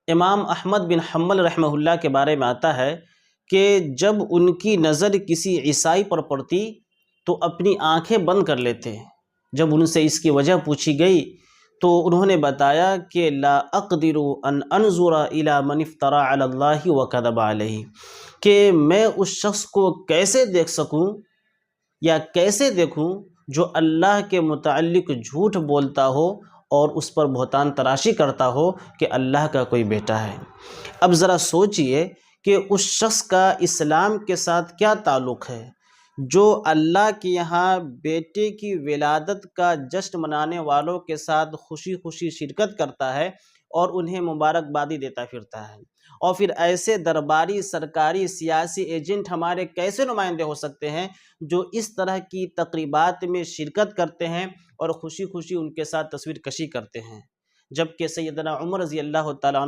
امام احمد بن حنبل رحمہ اللہ کے بارے میں آتا ہے کہ جب ان کی نظر کسی عیسائی پر پڑتی تو اپنی آنکھیں بند کر لیتے۔ جب ان سے اس کی وجہ پوچھی گئی تو انہوں نے بتایا کہ لا اقدر ان انظر الی من افترى علی اللہ وکذب علیہ، کہ میں اس شخص کو کیسے دیکھ سکوں یا کیسے دیکھوں جو اللہ کے متعلق جھوٹ بولتا ہو اور اس پر بہتان تراشی کرتا ہو کہ اللہ کا کوئی بیٹا ہے۔ اب ذرا سوچئے کہ اس شخص کا اسلام کے ساتھ کیا تعلق ہے جو اللہ کے یہاں بیٹے کی ولادت کا جشن منانے والوں کے ساتھ خوشی خوشی شرکت کرتا ہے اور انہیں مبارکبادی دیتا پھرتا ہے، اور پھر ایسے درباری سرکاری سیاسی ایجنٹ ہمارے کیسے نمائندے ہو سکتے ہیں جو اس طرح کی تقریبات میں شرکت کرتے ہیں اور خوشی خوشی ان کے ساتھ تصویر کشی کرتے ہیں، جبکہ سیدنا عمر رضی اللہ تعالیٰ عنہ